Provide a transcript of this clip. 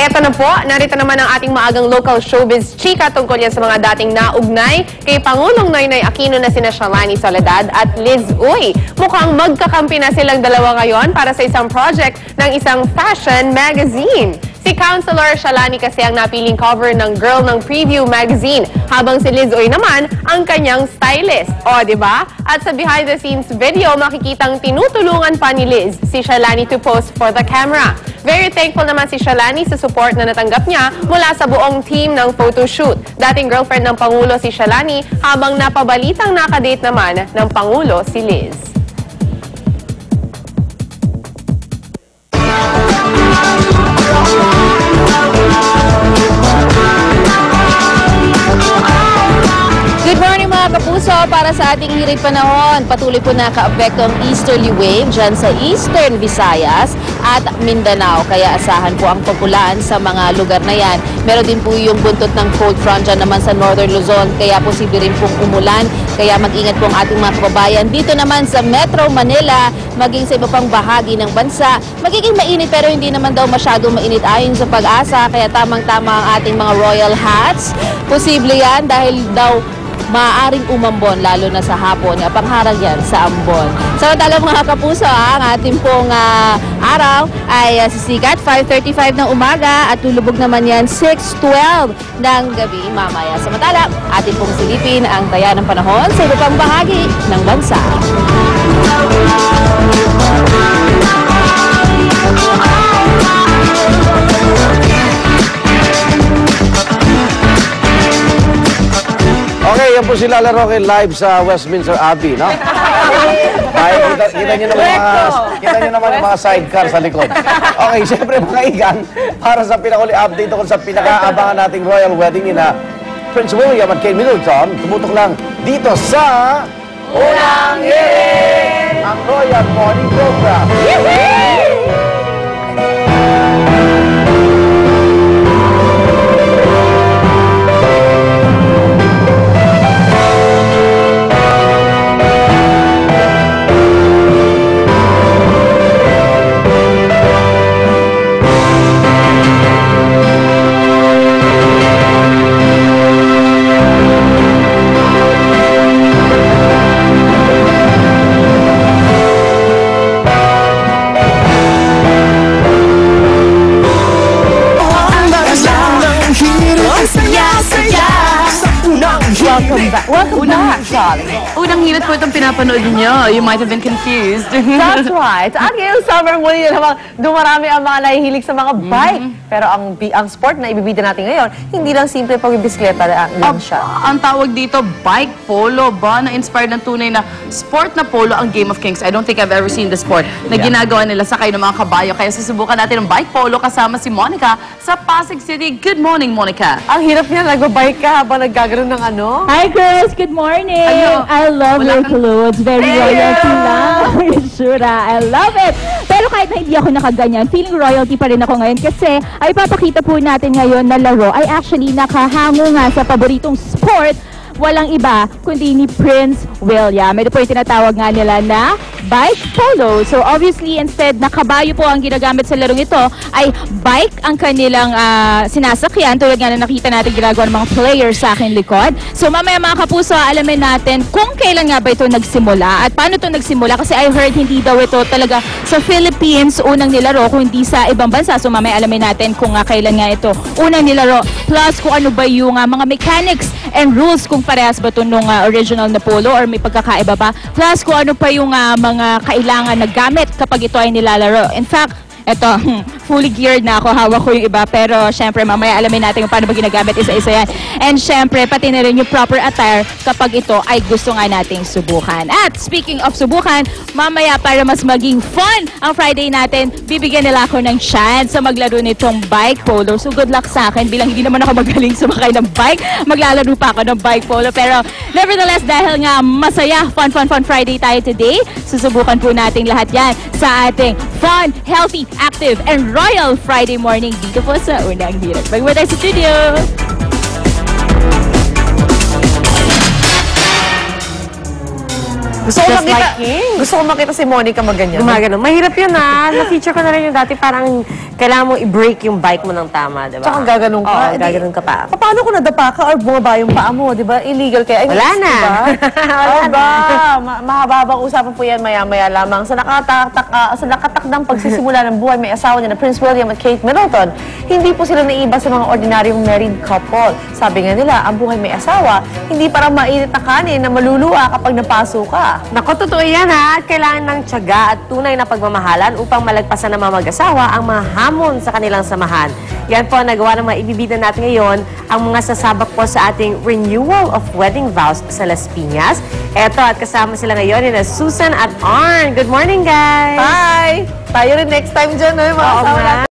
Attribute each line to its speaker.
Speaker 1: Eto na po, narito naman ang ating maagang local showbiz chika tungkol yan sa mga dating naugnay kay Pangulong Noynoy Aquino na sina Shalani Soledad at Liz Uy. Mukhang magkakampi na silang dalawa ngayon para sa isang project ng isang fashion magazine. Si Councilor Shalani kasi ang napiling cover ng Girl ng Preview magazine, habang si Liz Uy naman ang kanyang stylist. O, di ba? At sa behind-the-scenes video, makikitang tinutulungan pa ni Liz si Shalani to pose for the camera. Very thankful naman si Shalani sa support na natanggap niya mula sa buong team ng photoshoot. Dating girlfriend ng Pangulo si Shalani, habang napabalitang nakadate naman ng Pangulo si Liz.
Speaker 2: Good morning mga kapuso, para sa ating hirit panahon, patuloy po naka-apekto ang easterly wave dyan sa Eastern Visayas at Mindanao. Kaya asahan po ang pagulan sa mga lugar na yan. Meron din po yung buntot ng cold front dyan naman sa Northern Luzon, kaya posible rin pong umulan. Kaya mag-ingat po ang ating mga kababayan. Dito naman sa Metro Manila, maging sa iba pang bahagi ng bansa, magiging mainit pero hindi naman daw masyadong mainit ayon sa Pag-asa. Kaya tamang-tama ang ating mga royal hats. Posible yan dahil daw maaaring umambon, lalo na sa hapon. Pangharag yan sa ambon. Samantala mga kapuso, ang ating pong araw ay sisikat 5:35 ng umaga at lulubog naman yan 6:12 ng gabi mamaya. Samantala, ating pong silipin ang taya ng panahon sa iba pang bahagi ng bansa.
Speaker 3: Okay, yan po sila Laro live sa Westminster Abbey, no? Ay, kita nyo naman yung mga sidecar sa likod. Okay, syempre mga igan, para sa pinakuli update tungkol sa pinakaabangan nating royal wedding ni na Prince William at Kate Middleton, tumutok lang dito sa Unang Hirit, ang Royal Morning Program.
Speaker 1: Welcome back, Charlie.
Speaker 4: Unang hirit po itong pinapanood niyo. You might have been confused.
Speaker 1: That's right. At ngayong summer muli namang dumarami ang mga nahihilig sa mga bike. Pero ang sport na ibibida natin ngayon, hindi lang simple pagbibisikleta lang siya.
Speaker 4: Ang tawag dito, bike polo ba? Na-inspired ng tunay na sport na polo ang Game of Kings. I don't think I've ever seen the sport na ginagawa nila sakay ng mga kabayo. Kaya susubukan natin ang bike polo kasama si Monica sa Pasig City. Good morning, Monica.
Speaker 1: Ang hirap niya, nag-bike ka habang naggagaroon ng ano?
Speaker 5: Hi girls, good morning.
Speaker 4: Ano?
Speaker 5: I love your clothes. Very royalty lang. Shura, I love it. Pero kahit na hindi ako nakaganyan, feeling royalty pa rin ako ngayon kasi ay papakita po natin ngayon na laro ay actually nakahango nga sa paboritong sport. Walang iba kundi ni Prince William. Ito po yung tinatawag nga nila na bike polo. So obviously, instead na kabayo po ang ginagamit sa larong ito, ay bike ang kanilang sinasakyan. Tulad nga na nakita natin ginagawa ng mga players sa akin likod. So mamaya mga kapuso, alamin natin kung kailan nga ba ito nagsimula at paano ito nagsimula. Kasi I heard hindi daw ito talaga sa Philippines unang nilaro, kung hindi sa ibang bansa. So mamaya alamin natin kung kailan nga ito unang nilaro. Plus kung ano ba yung mga mechanics and rules, kung parehas ba ito nung original na polo or may pagkakaiba ba. Plus kung ano pa yung mga kailangan na gamit kapag ito ay nilalaro. In fact, eto, fully geared na ako. Hawak ko yung iba. Pero, syempre, mamaya alamin natin kung paano ba ginagamit isa-isa yan. And, syempre, pati na rin yung proper attire kapag ito ay gusto nga nating subukan. At, speaking of subukan, mamaya para mas maging fun ang Friday natin, bibigyan nila ako ng chance sa maglaro nitong bike polo. So, good luck sa akin. Bilang hindi naman ako magaling sumakay ng bike, maglalaro pa ako ng bike polo. Pero, nevertheless, dahil nga masaya, fun Friday tayo today, susubukan po natin lahat yan sa ating fun, healthy, active, and royal Friday morning dito po sa Unang Hirit. Bye-bye tayo sa studio!
Speaker 6: Gusto ko makita si Monica magganyan.
Speaker 7: Gumagano. Mahirap yun na-feature ko na rin yung dati. Parang kailangan mo i-break yung bike mo ng tama, di ba?
Speaker 6: Tsaka gaganon ka.
Speaker 7: Oo, gaganon ka pa.
Speaker 6: Paano kung nadapa ka or bumaba yung paa mo, di ba? Illegal kaya.
Speaker 7: Wala na.
Speaker 6: Wala na. Mahababang usapan po yan maya-maya lamang. Sa nakatakdang pagsisimula ng buhay, may asawa niya na Prince William at Kate Middleton. Hindi po sila naiba sa mga ordinaryong married couple. Sabi nga nila, ang buhay may asawa, hindi parang mainit na kanin na maluluwa kapag napaso ka.
Speaker 7: Naku, totoo yan At kailangan ng tiyaga at tunay na pagmamahalan upang malagpasan ng mga mag-asawa ang mga hamon sa kanilang samahan. Yan po ang nagawa ng mga ibibida natin ngayon, ang mga sasabak po sa ating Renewal of Wedding Vows sa Las Piñas. Eto, at kasama sila ngayon na Susan at Arn. Good morning, guys!
Speaker 6: Hi! Tayo rin next time dyan, mga asawa natin.